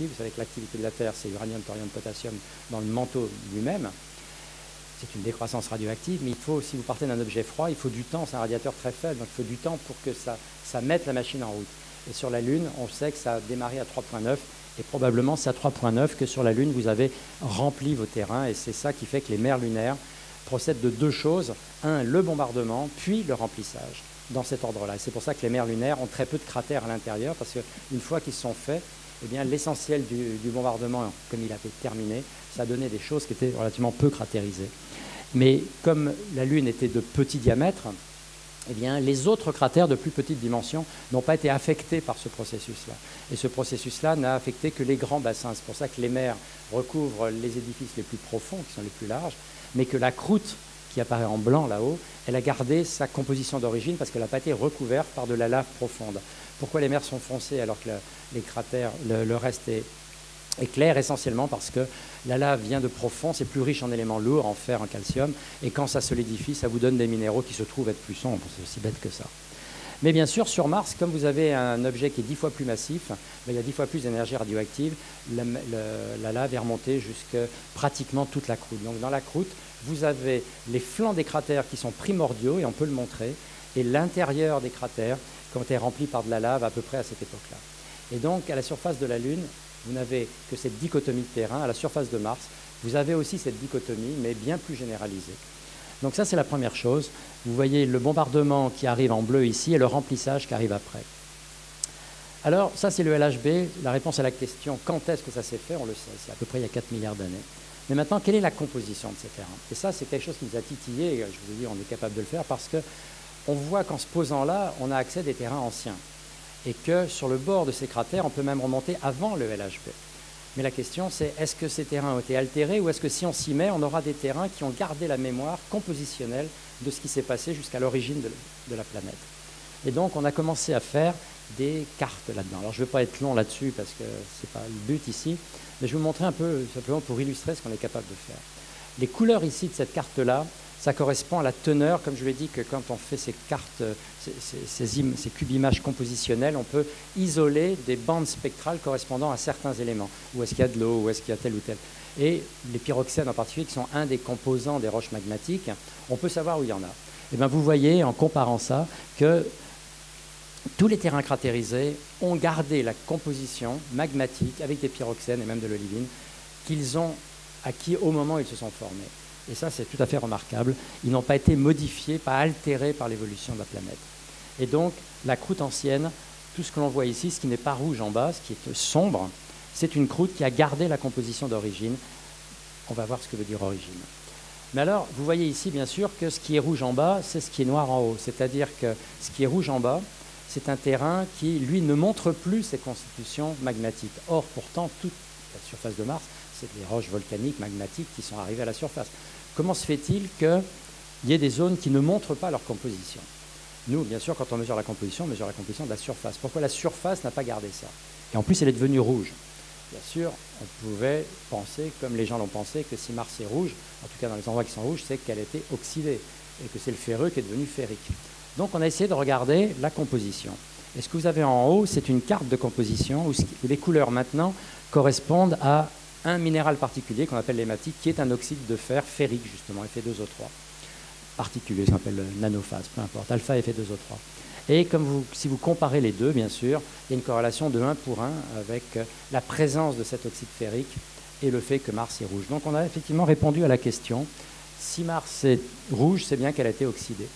Vous savez que l'activité de la Terre, c'est uranium, thorium, potassium dans le manteau lui-même. C'est une décroissance radioactive, mais il faut, si vous partez d'un objet froid, il faut du temps, c'est un radiateur très faible, donc il faut du temps pour que ça mette la machine en route. Et sur la Lune, on sait que ça a démarré à 3,9, et probablement c'est à 3,9 que sur la Lune, vous avez rempli vos terrains, et c'est ça qui fait que les mers lunaires procèdent de deux choses. Un, le bombardement, puis le remplissage, dans cet ordre-là. Et c'est pour ça que les mers lunaires ont très peu de cratères à l'intérieur, parce qu'une fois qu'ils sont faits, eh bien, l'essentiel du bombardement, comme il a été terminé, ça a donné des choses qui étaient relativement peu cratérisées. Mais comme la Lune était de petit diamètre, eh bien, les autres cratères de plus petite dimension n'ont pas été affectés par ce processus-là. Et ce processus-là n'a affecté que les grands bassins. C'est pour ça que les mers recouvrent les édifices les plus profonds, qui sont les plus larges, mais que la croûte qui apparaît en blanc là-haut, elle a gardé sa composition d'origine parce qu'elle n'a pas été recouverte par de la lave profonde. Pourquoi les mers sont foncées alors que les cratères, le reste est clair? Essentiellement parce que la lave vient de profond, c'est plus riche en éléments lourds, en fer, en calcium, et quand ça solidifie, ça vous donne des minéraux qui se trouvent être plus sombres. C'est aussi bête que ça. Mais bien sûr, sur Mars, comme vous avez un objet qui est 10 fois plus massif, il y a 10 fois plus d'énergie radioactive, la lave est remontée jusqu'à pratiquement toute la croûte. Donc dans la croûte, vous avez les flancs des cratères qui sont primordiaux, et on peut le montrer, et l'intérieur des cratères qui ont été remplis par de la lave à peu près à cette époque-là. Et donc, à la surface de la Lune, vous n'avez que cette dichotomie de terrain. À la surface de Mars, vous avez aussi cette dichotomie, mais bien plus généralisée. Donc ça, c'est la première chose. Vous voyez le bombardement qui arrive en bleu ici et le remplissage qui arrive après. Alors, ça, c'est le LHB. La réponse à la question, quand est-ce que ça s'est fait, on le sait. C'est à peu près il y a 4 milliards d'années. Mais maintenant, quelle est la composition de ces terrains? Et ça, c'est quelque chose qui nous a titillé. Et je vous ai dit, on est capable de le faire parce qu'on voit qu'en se posant là, on a accès à des terrains anciens. Et que sur le bord de ces cratères, on peut même remonter avant le LHB. Mais la question, c'est est-ce que ces terrains ont été altérés ou est-ce que si on s'y met, on aura des terrains qui ont gardé la mémoire compositionnelle de ce qui s'est passé jusqu'à l'origine de la planète? Et donc, on a commencé à faire des cartes là-dedans. Alors, je ne vais pas être long là-dessus parce que ce n'est pas le but ici, mais je vais vous montrer un peu, simplement pour illustrer ce qu'on est capable de faire. Les couleurs ici de cette carte-là, ça correspond à la teneur, comme je l'ai dit, que quand on fait ces cartes, ces cubes-images compositionnelles, on peut isoler des bandes spectrales correspondant à certains éléments. Où est-ce qu'il y a de l'eau, où est-ce qu'il y a tel ou tel. Et les pyroxènes en particulier, qui sont un des composants des roches magmatiques, on peut savoir où il y en a. Et bien vous voyez, en comparant ça, que tous les terrains cratérisés ont gardé la composition magmatique avec des pyroxènes et même de l'olivine qu'ils ont acquis au moment où ils se sont formés. Et ça, c'est tout à fait remarquable. Ils n'ont pas été modifiés, pas altérés par l'évolution de la planète. Et donc, la croûte ancienne, tout ce que l'on voit ici, ce qui n'est pas rouge en bas, ce qui est sombre, c'est une croûte qui a gardé la composition d'origine. On va voir ce que veut dire origine. Mais alors, vous voyez ici, bien sûr, que ce qui est rouge en bas, c'est ce qui est noir en haut. C'est-à-dire que ce qui est rouge en bas, c'est un terrain qui, lui, ne montre plus ses constitutions magmatiques. Or, pourtant, toute la surface de Mars, c'est des roches volcaniques, magmatiques qui sont arrivées à la surface. Comment se fait-il qu'il y ait des zones qui ne montrent pas leur composition? Nous, bien sûr, quand on mesure la composition de la surface. Pourquoi la surface n'a pas gardé ça? Et en plus, elle est devenue rouge. Bien sûr, on pouvait penser, comme les gens l'ont pensé, que si Mars est rouge, en tout cas dans les endroits qui sont rouges, c'est qu'elle était oxydée et que c'est le ferreux qui est devenu ferrique. Donc, on a essayé de regarder la composition. Et ce que vous avez en haut, c'est une carte de composition où les couleurs maintenant correspondent à un minéral particulier qu'on appelle l'hématite, qui est un oxyde de fer ferrique, justement, Fe2O3. Particulier, ça s'appelle nanophase, peu importe, alpha Fe2O3. Et comme si vous comparez les deux, bien sûr, il y a une corrélation de 1 pour 1 avec la présence de cet oxyde ferrique et le fait que Mars est rouge. Donc on a effectivement répondu à la question, si Mars est rouge, c'est bien qu'elle a été oxydée.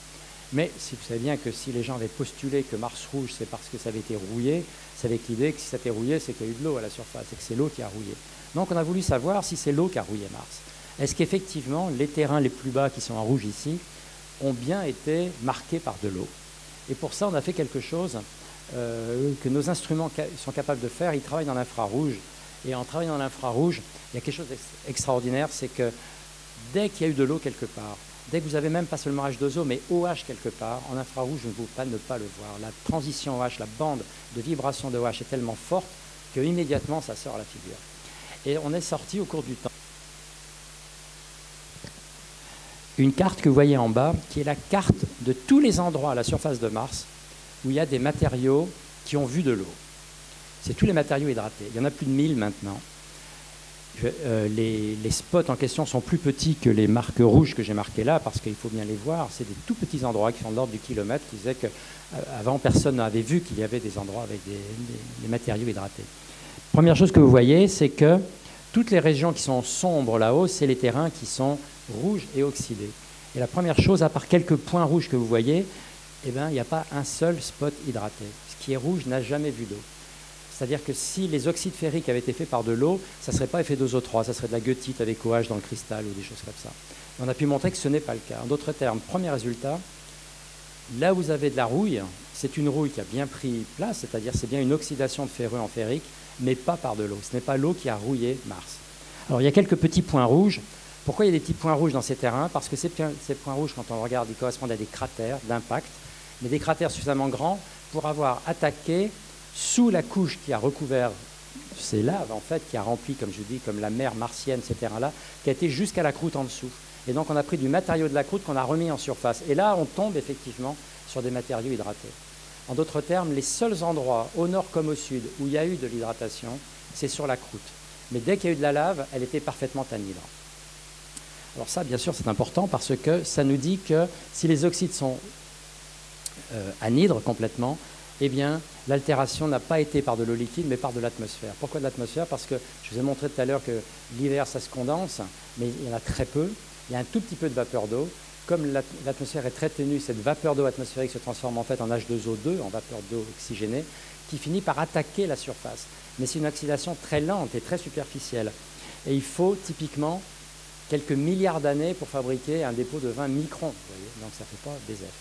Mais si vous savez bien que si les gens avaient postulé que Mars rouge, c'est parce que ça avait été rouillé, c'est avec l'idée que si ça était rouillé, c'est qu'il y a eu de l'eau à la surface et que c'est l'eau qui a rouillé. Donc on a voulu savoir si c'est l'eau qui a rouillé Mars. Est-ce qu'effectivement, les terrains les plus bas qui sont en rouge ici ont bien été marqués par de l'eau? Et pour ça, on a fait quelque chose que nos instruments sont capables de faire. Ils travaillent dans l'infrarouge. Et en travaillant dans l'infrarouge, il y a quelque chose d'extraordinaire, c'est que dès qu'il y a eu de l'eau quelque part, dès que vous avez même pas seulement H2O, mais OH quelque part, en infrarouge, vous ne pouvez pas ne pas le voir. La transition OH, la bande de vibration de OH est tellement forte qu'immédiatement, ça sort à la figure. Et on est sorti au cours du temps une carte que vous voyez en bas, qui est la carte de tous les endroits à la surface de Mars où il y a des matériaux qui ont vu de l'eau. c'est tous les matériaux hydratés. Il y en a plus de 1000 maintenant. Les spots en question sont plus petits que les marques rouges que j'ai marquées là, parce qu'il faut bien les voir. C'est des tout petits endroits qui sont de l'ordre du kilomètre, qui disaient qu'avant, personne n'avait vu qu'il y avait des endroits avec des matériaux hydratés. Première chose que vous voyez, c'est que toutes les régions qui sont sombres là-haut, c'est les terrains qui sont rouges et oxydés. Et la première chose, à part quelques points rouges que vous voyez, eh bien, il n'y a pas un seul spot hydraté. Ce qui est rouge n'a jamais vu d'eau. C'est-à-dire que si les oxydes ferriques avaient été faits par de l'eau, ça ne serait pas F2O3, ça serait de la goethite avec OH dans le cristal ou des choses comme ça. On a pu montrer que ce n'est pas le cas. En d'autres termes, premier résultat, là où vous avez de la rouille, c'est une rouille qui a bien pris place, c'est-à-dire c'est bien une oxydation de ferreux en ferrique, mais pas par de l'eau. Ce n'est pas l'eau qui a rouillé Mars. Alors il y a quelques petits points rouges. Pourquoi il y a des petits points rouges dans ces terrains? Parce que ces points rouges, quand on regarde, ils correspondent à des cratères d'impact, mais des cratères suffisamment grands pour avoir attaqué sous la couche qui a recouvert ces laves, en fait, qui a rempli, comme je dis, comme la mer martienne, ces terrains-là, qui a été jusqu'à la croûte en dessous. Et donc on a pris du matériau de la croûte qu'on a remis en surface. Et là, on tombe effectivement sur des matériaux hydratés. En d'autres termes, les seuls endroits, au nord comme au sud, où il y a eu de l'hydratation, c'est sur la croûte. Mais dès qu'il y a eu de la lave, elle était parfaitement anhydre. Alors ça, bien sûr, c'est important parce que ça nous dit que si les oxydes sont anhydres complètement, eh bien, l'altération n'a pas été par de l'eau liquide, mais par de l'atmosphère. Pourquoi de l'atmosphère? Parce que je vous ai montré tout à l'heure que l'hiver, ça se condense, mais il y en a très peu. Il y a un tout petit peu de vapeur d'eau. Comme l'atmosphère est très ténue, cette vapeur d'eau atmosphérique se transforme en fait en H2O2, en vapeur d'eau oxygénée, qui finit par attaquer la surface. Mais c'est une oxydation très lente et très superficielle. Et il faut typiquement quelques milliards d'années pour fabriquer un dépôt de 20 microns. Vous voyez, donc ça ne fait pas des F.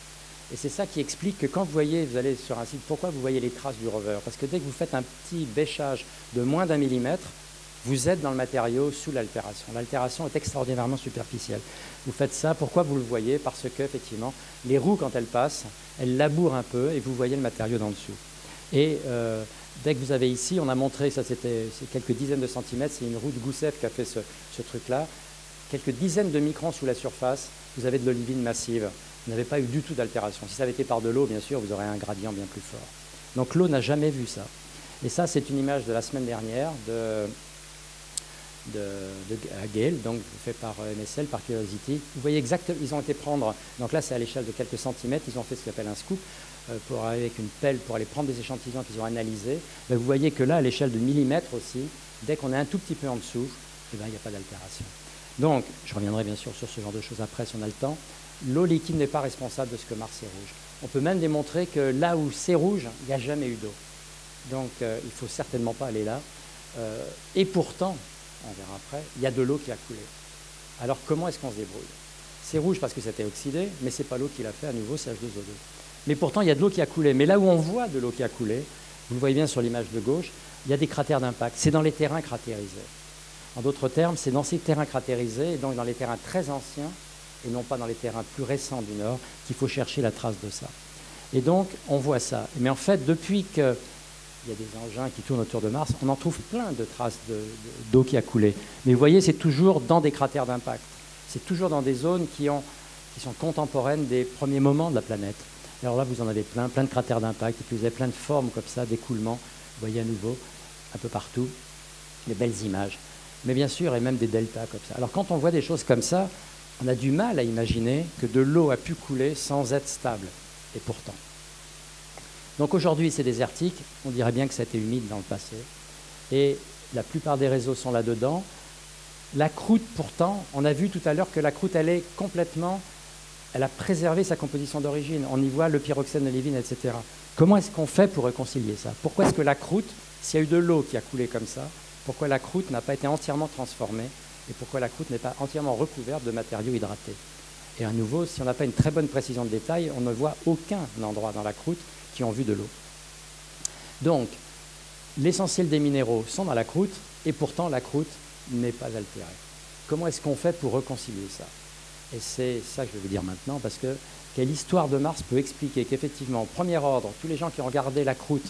Et c'est ça qui explique que quand vous voyez, vous allez sur un site, pourquoi vous voyez les traces du rover? Parce que dès que vous faites un petit bêchage de moins d'1 millimètre, vous êtes dans le matériau sous l'altération. L'altération est extraordinairement superficielle. Vous faites ça, pourquoi vous le voyez? Parce que, effectivement, les roues, quand elles passent, elles labourent un peu et vous voyez le matériau d'en dessous. Et dès que vous avez ici, on a montré, ça c'est quelques dizaines de centimètres, c'est une roue de Goussev qui a fait ce truc-là, quelques dizaines de microns sous la surface, vous avez de l'olivine massive. Vous n'avez pas eu du tout d'altération. Si ça avait été par de l'eau, bien sûr, vous aurez un gradient bien plus fort. Donc l'eau n'a jamais vu ça. Et ça, c'est une image de la semaine dernière à Gale, donc fait par MSL, par Curiosity. Vous voyez exactement, ils ont été prendre, donc là c'est à l'échelle de quelques centimètres, ils ont fait ce qu'on appelle un scoop, pour arriver avec une pelle, pour aller prendre des échantillons qu'ils ont analysés. Mais vous voyez que là, à l'échelle de millimètres aussi, dès qu'on est un tout petit peu en dessous, eh bien, il n'y a pas d'altération. Donc, je reviendrai bien sûr sur ce genre de choses après si on a le temps. L'eau liquide n'est pas responsable de ce que Mars est rouge. On peut même démontrer que là où c'est rouge, il n'y a jamais eu d'eau. Donc il ne faut certainement pas aller là. Et pourtant, on verra après, il y a de l'eau qui a coulé. Alors comment est-ce qu'on se débrouille? C'est rouge parce que c'était oxydé, mais ce n'est pas l'eau qui l'a fait à nouveau, c'est H2O2. Mais pourtant, il y a de l'eau qui a coulé. Mais là où on voit de l'eau qui a coulé, vous le voyez bien sur l'image de gauche, il y a des cratères d'impact. C'est dans les terrains cratérisés. En d'autres termes, c'est dans ces terrains cratérisés, et donc dans les terrains très anciens, et non pas dans les terrains plus récents du Nord, qu'il faut chercher la trace de ça. Et donc, on voit ça. Mais en fait, depuis qu'il y a des engins qui tournent autour de Mars, on en trouve plein de traces d'eau qui a coulé. Mais vous voyez, c'est toujours dans des cratères d'impact. C'est toujours dans des zones qui sont contemporaines des premiers moments de la planète. Alors là, vous en avez plein de cratères d'impact, et puis vous avez plein de formes comme ça, d'écoulement. Vous voyez à nouveau, un peu partout, des belles images. Mais bien sûr, et même des deltas comme ça. Alors quand on voit des choses comme ça, on a du mal à imaginer que de l'eau a pu couler sans être stable. Et pourtant. Donc aujourd'hui, c'est désertique. On dirait bien que ça a été humide dans le passé. Et la plupart des réseaux sont là-dedans. La croûte, pourtant, on a vu tout à l'heure que la croûte, elle a préservé sa composition d'origine. On y voit le pyroxène d'olivine, etc. Comment est-ce qu'on fait pour réconcilier ça? Pourquoi est-ce que la croûte, s'il y a eu de l'eau qui a coulé comme ça, pourquoi la croûte n'a pas été entièrement transformée? Et pourquoi la croûte n'est pas entièrement recouverte de matériaux hydratés? Et à nouveau, si on n'a pas une très bonne précision de détail, on ne voit aucun endroit dans la croûte qui ont vu de l'eau. Donc, l'essentiel des minéraux sont dans la croûte, et pourtant la croûte n'est pas altérée. Comment est-ce qu'on fait pour réconcilier ça? Et c'est ça que je vais vous dire maintenant, parce que quelle histoire de Mars peut expliquer qu'effectivement, au premier ordre, tous les gens qui ont regardé la croûte,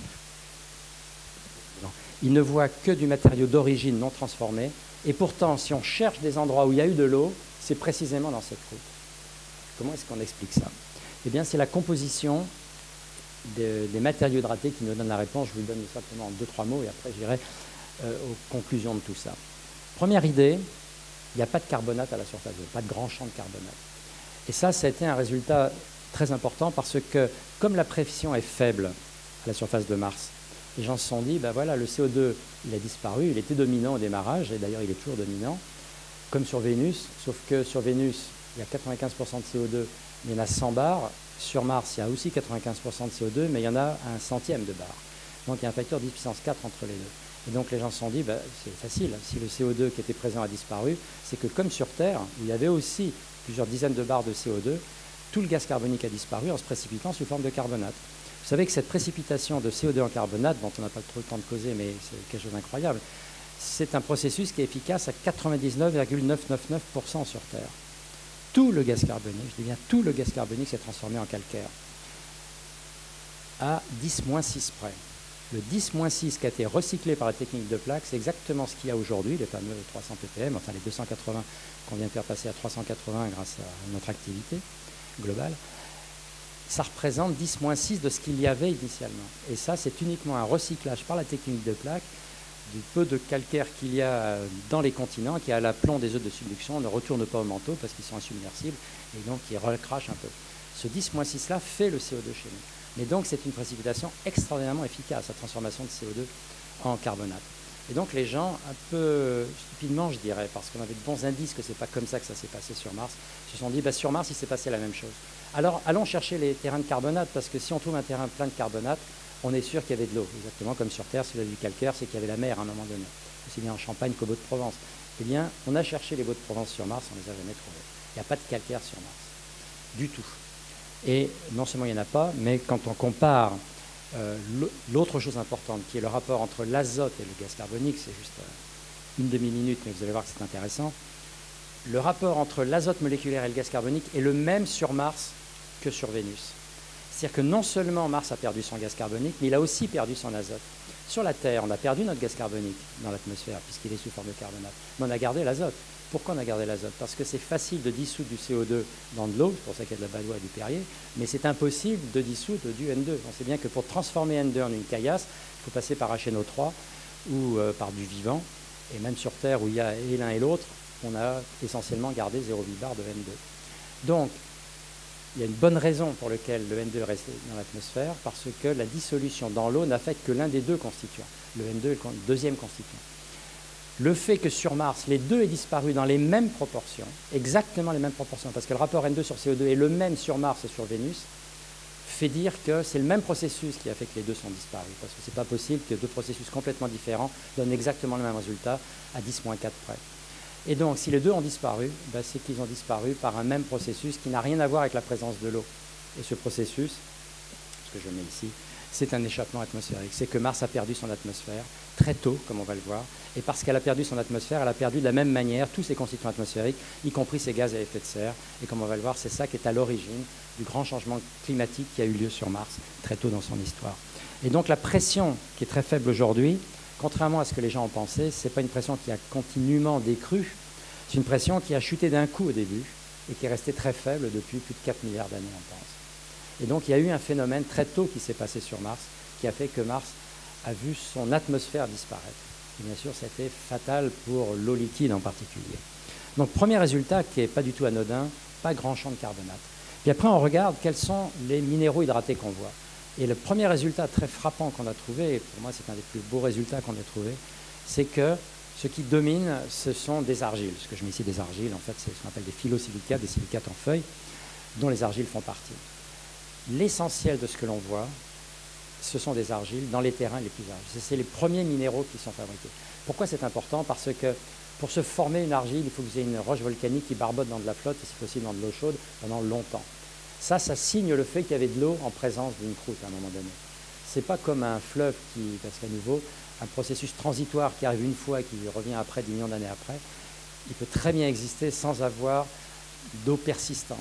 ils ne voient que du matériau d'origine non transformé, et pourtant, si on cherche des endroits où il y a eu de l'eau, c'est précisément dans cette croûte. Comment est-ce qu'on explique ça? Eh bien, c'est la composition des matériaux hydratés qui nous donnent la réponse. Je vous donne simplement en 2-3 mots et après j'irai aux conclusions de tout ça. Première idée, il n'y a pas de carbonate à la surface de l'eau, pas de grand champ de carbonate. Et ça a été un résultat très important parce que comme la pression est faible à la surface de Mars, les gens se sont dit, ben voilà, le CO2, il a disparu, il était dominant au démarrage, et d'ailleurs il est toujours dominant, comme sur Vénus, sauf que sur Vénus, il y a 95% de CO2, mais il y en a 100 bars. Sur Mars, il y a aussi 95% de CO2, mais il y en a un centième de bar. Donc il y a un facteur 10 puissance 4 entre les deux. Et donc les gens se sont dit, ben, c'est facile, si le CO2 qui était présent a disparu, c'est que comme sur Terre, où il y avait aussi plusieurs dizaines de bars de CO2, tout le gaz carbonique a disparu en se précipitant sous forme de carbonate. Vous savez que cette précipitation de CO2 en carbonate, dont on n'a pas trop le temps de causer, mais c'est quelque chose d'incroyable, c'est un processus qui est efficace à 99,999% sur Terre. Tout le gaz carbonique, je dis bien tout le gaz carbonique s'est transformé en calcaire à 10-6 près. Le 10-6 qui a été recyclé par la technique de Planck, c'est exactement ce qu'il y a aujourd'hui, les fameux 300 ppm, enfin les 280 qu'on vient de faire passer à 380 grâce à notre activité globale. Ça représente 10-6 de ce qu'il y avait initialement. Et ça, c'est uniquement un recyclage par la technique de Planck du peu de calcaire qu'il y a dans les continents, qui a l'aplomb des œufs de subduction, ne retourne pas au manteau parce qu'ils sont insubmersibles, et donc ils recrachent un peu. Ce 10-6-là fait le CO2 chez nous. Mais donc c'est une précipitation extraordinairement efficace, la transformation de CO2 en carbonate. Et donc les gens, un peu stupidement je dirais, parce qu'on avait de bons indices que ce n'est pas comme ça que ça s'est passé sur Mars, se sont dit, bah, sur Mars il s'est passé la même chose. Alors allons chercher les terrains de carbonate, parce que si on trouve un terrain plein de carbonate, on est sûr qu'il y avait de l'eau, exactement comme sur Terre, s'il y avait du calcaire, c'est qu'il y avait la mer à un moment donné, aussi bien en Champagne qu'au Beau-de-Provence. Eh bien, on a cherché les Beaux-de-Provence sur Mars, on ne les a jamais trouvés. Il n'y a pas de calcaire sur Mars, du tout. Et non seulement il n'y en a pas, mais quand on compare l'autre chose importante, qui est le rapport entre l'azote et le gaz carbonique, c'est juste une demi-minute, mais vous allez voir que c'est intéressant, le rapport entre l'azote moléculaire et le gaz carbonique est le même sur Mars que sur Vénus. C'est-à-dire que non seulement Mars a perdu son gaz carbonique, mais il a aussi perdu son azote. Sur la Terre, on a perdu notre gaz carbonique dans l'atmosphère, puisqu'il est sous forme de carbonate. Mais on a gardé l'azote. Pourquoi on a gardé l'azote? Parce que c'est facile de dissoudre du CO2 dans de l'eau, c'est pour ça qu'il y a de la badoie et du Perrier, mais c'est impossible de dissoudre du N2. On sait bien que pour transformer N2 en une caillasse, il faut passer par HNO3 ou par du vivant. Et même sur Terre, où il y a et l'un et l'autre, on a essentiellement gardé 0,8 bar de N2. Donc, il y a une bonne raison pour laquelle le N2 est resté dans l'atmosphère, parce que la dissolution dans l'eau n'affecte que l'un des deux constituants. Le N2 est le deuxième constituant. Le fait que sur Mars, les deux aient disparu dans les mêmes proportions, exactement les mêmes proportions, parce que le rapport N2 sur CO2 est le même sur Mars et sur Vénus, fait dire que c'est le même processus qui a fait que les deux sont disparus. Parce que ce n'est pas possible que deux processus complètement différents donnent exactement le même résultat à 10-4 près. Et donc, si les deux ont disparu, ben, c'est qu'ils ont disparu par un même processus qui n'a rien à voir avec la présence de l'eau. Et ce processus, ce que je mets ici, c'est un échappement atmosphérique. C'est que Mars a perdu son atmosphère très tôt, comme on va le voir. Et parce qu'elle a perdu son atmosphère, elle a perdu de la même manière tous ses constituants atmosphériques, y compris ses gaz à effet de serre. Et comme on va le voir, c'est ça qui est à l'origine du grand changement climatique qui a eu lieu sur Mars très tôt dans son histoire. Et donc la pression qui est très faible aujourd'hui, contrairement à ce que les gens ont pensé, ce n'est pas une pression qui a continuellement décru, c'est une pression qui a chuté d'un coup au début et qui est restée très faible depuis plus de 4 milliards d'années, on pense. Et donc il y a eu un phénomène très tôt qui s'est passé sur Mars, qui a fait que Mars a vu son atmosphère disparaître. Et bien sûr, c'était fatal pour l'eau liquide en particulier. Donc premier résultat qui n'est pas du tout anodin, pas grand champ de carbonate. Puis après, on regarde quels sont les minéraux hydratés qu'on voit. Et le premier résultat très frappant qu'on a trouvé, et pour moi c'est un des plus beaux résultats qu'on a trouvé, c'est que ce qui domine, ce sont des argiles. Ce que je mets ici des argiles, en fait, c'est ce qu'on appelle des phyllosilicates, des silicates en feuilles, dont les argiles font partie. L'essentiel de ce que l'on voit, ce sont des argiles dans les terrains les plus argiles. C'est les premiers minéraux qui sont fabriqués. Pourquoi c'est important? Parce que pour se former une argile, il faut que vous ayez une roche volcanique qui barbote dans de la flotte, et si possible dans de l'eau chaude, pendant longtemps. Ça signe le fait qu'il y avait de l'eau en présence d'une croûte à un moment donné. Ce n'est pas comme un fleuve qui, parce qu'à nouveau, un processus transitoire qui arrive une fois et qui revient après, 10 millions d'années après, il peut très bien exister sans avoir d'eau persistante.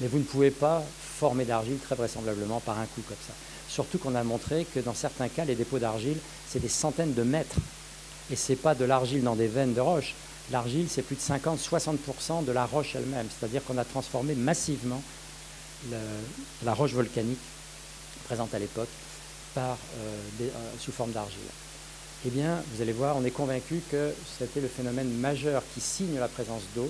Mais vous ne pouvez pas former d'argile très vraisemblablement par un coup comme ça. Surtout qu'on a montré que dans certains cas, les dépôts d'argile, c'est des centaines de mètres. Et ce n'est pas de l'argile dans des veines de roche. L'argile, c'est plus de 50-60% de la roche elle-même. C'est-à-dire qu'on a transformé massivement la roche volcanique présente à l'époque, sous forme d'argile. Eh bien, vous allez voir, on est convaincu que c'était le phénomène majeur qui signe la présence d'eau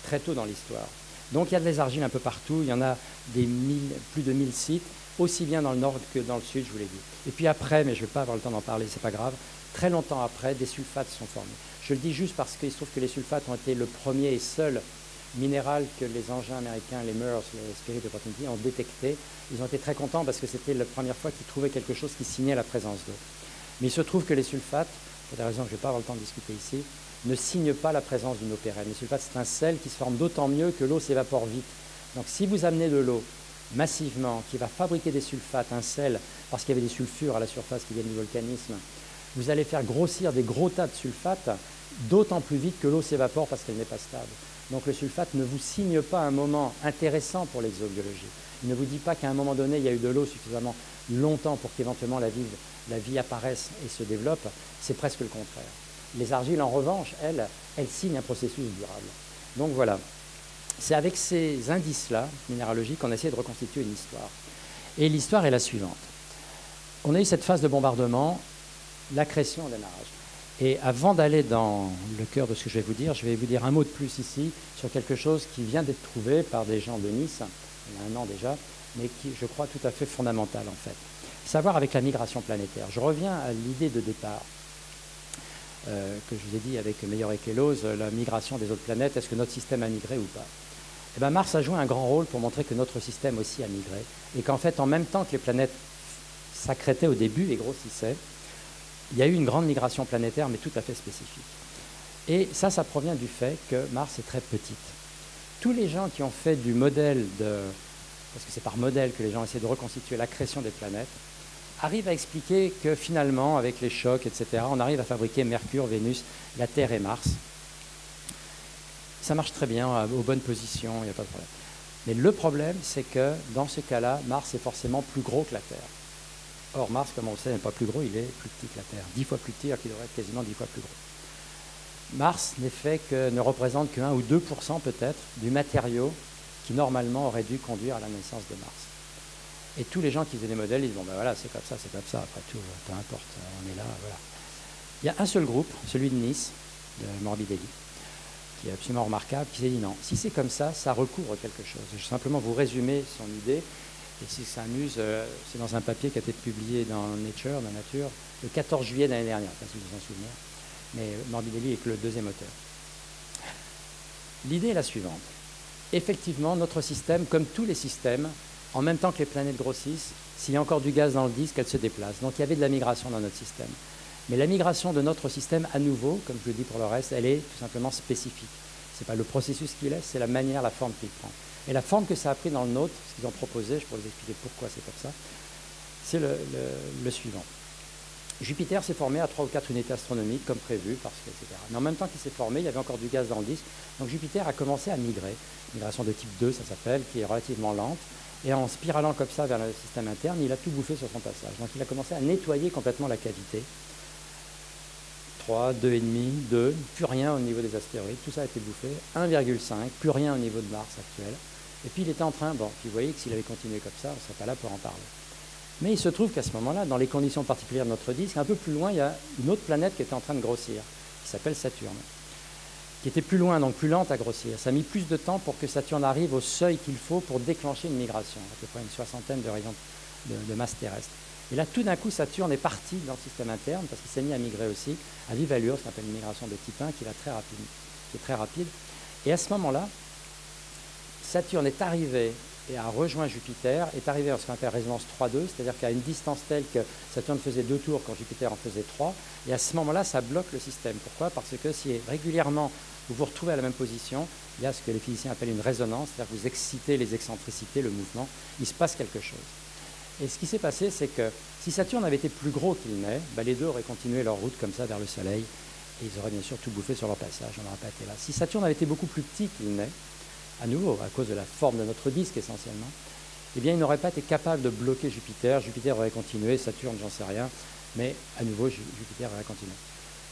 très tôt dans l'histoire. Donc il y a des argiles un peu partout, il y en a plus de 1000 sites, aussi bien dans le nord que dans le sud, je vous l'ai dit. Et puis après, mais je ne vais pas avoir le temps d'en parler, c'est pas grave, très longtemps après, des sulfates sont formés. Je le dis juste parce qu'il se trouve que les sulfates ont été le premier et seul minéral que les engins américains, les MERS, les Spirit Opportunity, ont détecté. Ils ont été très contents parce que c'était la première fois qu'ils trouvaient quelque chose qui signait la présence d'eau. Mais il se trouve que les sulfates, pour des raisons que je ne vais pas avoir le temps de discuter ici, ne signent pas la présence d'une eau pérenne. Les sulfates, c'est un sel qui se forme d'autant mieux que l'eau s'évapore vite. Donc si vous amenez de l'eau massivement, qui va fabriquer des sulfates, un sel, parce qu'il y avait des sulfures à la surface qui viennent du volcanisme, vous allez faire grossir des gros tas de sulfates d'autant plus vite que l'eau s'évapore parce qu'elle n'est pas stable. Donc le sulfate ne vous signe pas un moment intéressant pour l'exobiologie. Il ne vous dit pas qu'à un moment donné, il y a eu de l'eau suffisamment longtemps pour qu'éventuellement la vie apparaisse et se développe. C'est presque le contraire. Les argiles, en revanche, elles signent un processus durable. Donc voilà, c'est avec ces indices-là, minéralogiques, qu'on a essayé de reconstituer une histoire. Et l'histoire est la suivante. On a eu cette phase de bombardement, l'accrétion, le démarrage. Et avant d'aller dans le cœur de ce que je vais vous dire un mot de plus ici sur quelque chose qui vient d'être trouvé par des gens de Nice, il y a un an déjà, mais qui, je crois, tout à fait fondamental en fait. Savoir avec la migration planétaire. Je reviens à l'idée de départ que je vous ai dit avec Meilleur et Kellos, la migration des autres planètes, est-ce que notre système a migré ou pas? Eh bien, Mars a joué un grand rôle pour montrer que notre système aussi a migré, et qu'en fait, en même temps que les planètes s'accrétaient au début et grossissaient, il y a eu une grande migration planétaire, mais tout à fait spécifique. Et ça provient du fait que Mars est très petite. Tous les gens qui ont fait du modèle parce que c'est par modèle que les gens essaient de reconstituer l'accrétion des planètes, arrivent à expliquer que finalement, avec les chocs, etc., on arrive à fabriquer Mercure, Vénus, la Terre et Mars. Ça marche très bien, aux bonnes positions, il n'y a pas de problème. Mais le problème, c'est que dans ce cas-là, Mars est forcément plus gros que la Terre. Or, Mars, comme on le sait, n'est pas plus gros, il est plus petit que la Terre. 10 fois plus petit, alors qu'il devrait être quasiment 10 fois plus gros. Mars ne représente que 1 ou 2% peut-être du matériau qui normalement aurait dû conduire à la naissance de Mars. Et tous les gens qui faisaient des modèles, ils disent, bon ben voilà, c'est comme ça, après tout, peu importe, on est là, voilà. Il y a un seul groupe, celui de Nice, de Morbidelli, qui est absolument remarquable, qui s'est dit non, si c'est comme ça, ça recouvre quelque chose. Je vais simplement vous résumer son idée, et si ça amuse, c'est dans un papier qui a été publié dans Nature, dans Nature, le 14 juillet de l'année dernière, je ne sais pas si vous vous en souvenez, mais Morbidelli est que le deuxième auteur. L'idée est la suivante. Effectivement, notre système, comme tous les systèmes, en même temps que les planètes grossissent, s'il y a encore du gaz dans le disque, elles se déplacent. Donc il y avait de la migration dans notre système. Mais la migration de notre système, à nouveau, comme je le dis pour le reste, elle est tout simplement spécifique. Ce n'est pas le processus qu'il est, c'est la manière, la forme qu'il prend. Et la forme que ça a pris dans le nôtre, ce qu'ils ont proposé, je pourrais vous expliquer pourquoi c'est comme ça, c'est le suivant. Jupiter s'est formé à 3 ou 4 unités astronomiques, comme prévu, etc. Mais en même temps qu'il s'est formé, il y avait encore du gaz dans le disque. Donc Jupiter a commencé à migrer. Migration de type 2, ça s'appelle, qui est relativement lente. Et en spiralant comme ça vers le système interne, il a tout bouffé sur son passage. Donc il a commencé à nettoyer complètement la cavité. 3, 2,5, 2, plus rien au niveau des astéroïdes, tout ça a été bouffé. 1,5, plus rien au niveau de Mars actuel. Et puis il était en train, puis vous voyez que s'il avait continué comme ça, on ne serait pas là pour en parler. Mais il se trouve qu'à ce moment-là, dans les conditions particulières de notre disque, un peu plus loin, il y a une autre planète qui était en train de grossir, qui s'appelle Saturne, qui était plus loin, donc plus lente à grossir. Ça a mis plus de temps pour que Saturne arrive au seuil qu'il faut pour déclencher une migration, à peu près une soixantaine de rayons de masse terrestre. Et là, tout d'un coup, Saturne est parti dans le système interne, parce qu'il s'est mis à migrer aussi, à vive allure, ça s'appelle une migration de type 1, qui est très rapide. Et à ce moment-là, Saturne est arrivé et a rejoint Jupiter, est arrivé à ce qu'on appelle résonance 3,2, c'est-à-dire qu'à une distance telle que Saturne faisait 2 tours quand Jupiter en faisait 3, et à ce moment-là, ça bloque le système. Pourquoi? Parce que si régulièrement vous vous retrouvez à la même position, il y a ce que les physiciens appellent une résonance, c'est-à-dire que vous excitez les excentricités, le mouvement, il se passe quelque chose. Et ce qui s'est passé, c'est que si Saturne avait été plus gros qu'il n'est, les deux auraient continué leur route comme ça vers le Soleil, et ils auraient bien sûr tout bouffé sur leur passage, on n'aurait pas été là. Si Saturne avait été beaucoup plus petit qu'il n'est, à nouveau, à cause de la forme de notre disque essentiellement, eh bien, il n'aurait pas été capable de bloquer Jupiter. Jupiter aurait continué, Saturne, j'en sais rien, mais à nouveau, Jupiter aurait continué.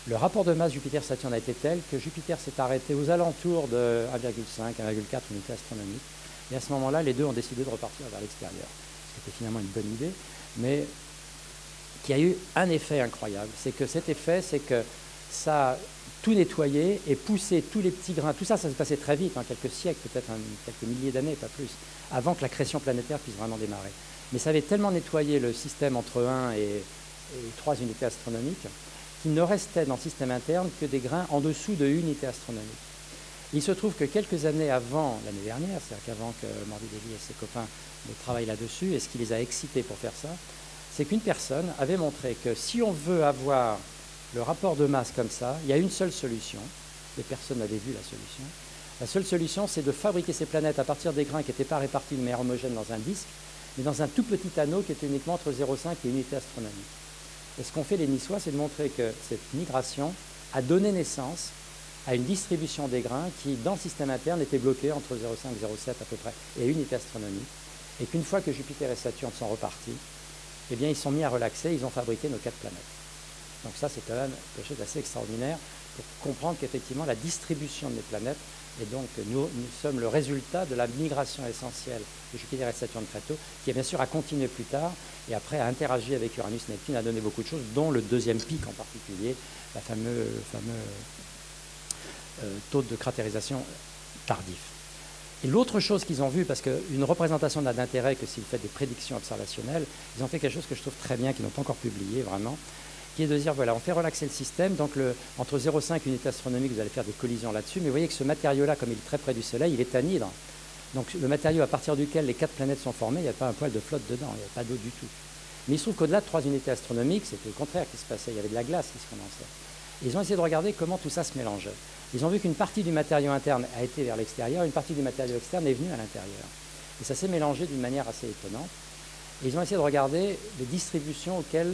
Le rapport de masse Jupiter-Saturne a été tel que Jupiter s'est arrêté aux alentours de 1,5, 1,4 unités astronomiques, et à ce moment-là, les deux ont décidé de repartir vers l'extérieur. C'était finalement une bonne idée, mais qui a eu un effet incroyable. C'est que cet effet, c'est que ça a tout nettoyé et poussé tous les petits grains. Tout ça, ça s'est passé très vite, en quelques siècles, peut-être quelques milliers d'années, pas plus, avant que l'accrétion planétaire puisse vraiment démarrer. Mais ça avait tellement nettoyé le système entre 1 et 3 unités astronomiques qu'il ne restait dans le système interne que des grains en dessous de unité astronomique. Il se trouve que quelques années avant l'année dernière, c'est-à-dire qu'avant que Morbidelli et ses copains ne travaillent là-dessus, et ce qui les a excités pour faire ça, c'est qu'une personne avait montré que si on veut avoir le rapport de masse comme ça, il y a une seule solution, et personne n'avait vu la solution. La seule solution, c'est de fabriquer ces planètes à partir des grains qui n'étaient pas répartis de manière homogène dans un disque, mais dans un tout petit anneau qui était uniquement entre 0,5 et une unité astronomique. Et ce qu'ont fait les Niçois, c'est de montrer que cette migration a donné naissance à une distribution des grains qui, dans le système interne, était bloquée entre 0,5 et 0,7 à peu près, et une unité astronomique. Et qu'une fois que Jupiter et Saturne sont repartis, eh bien, ils sont mis à relaxer, ils ont fabriqué nos 4 planètes. Donc ça, c'est quand même quelque chose d'assez extraordinaire pour comprendre qu'effectivement, la distribution des planètes, et donc nous sommes le résultat de la migration essentielle de Jupiter et Saturne très tôt, qui bien sûr a continué plus tard, et après a interagi avec Uranus et Neptune, a donné beaucoup de choses, dont le deuxième pic en particulier, le fameux taux de cratérisation tardif. Et l'autre chose qu'ils ont vu, parce qu'une représentation n'a d'intérêt que si vous faites des prédictions observationnelles, ils ont fait quelque chose que je trouve très bien, qu'ils n'ont pas encore publié vraiment, qui est de dire, voilà, on fait relaxer le système, donc entre 0,5 et unité astronomique, vous allez faire des collisions là-dessus, mais vous voyez que ce matériau-là, comme il est très près du Soleil, il est anhydre. Donc le matériau à partir duquel les 4 planètes sont formées, il n'y a pas un poil de flotte dedans, il n'y a pas d'eau du tout. Mais il se trouve qu'au-delà de 3 unités astronomiques, c'était le contraire qui se passait, il y avait de la glace qui se condensait. Et ils ont essayé de regarder comment tout ça se mélangeait. Ils ont vu qu'une partie du matériau interne a été vers l'extérieur, une partie du matériau externe est venue à l'intérieur. Et ça s'est mélangé d'une manière assez étonnante. Et ils ont essayé de regarder les distributions auxquelles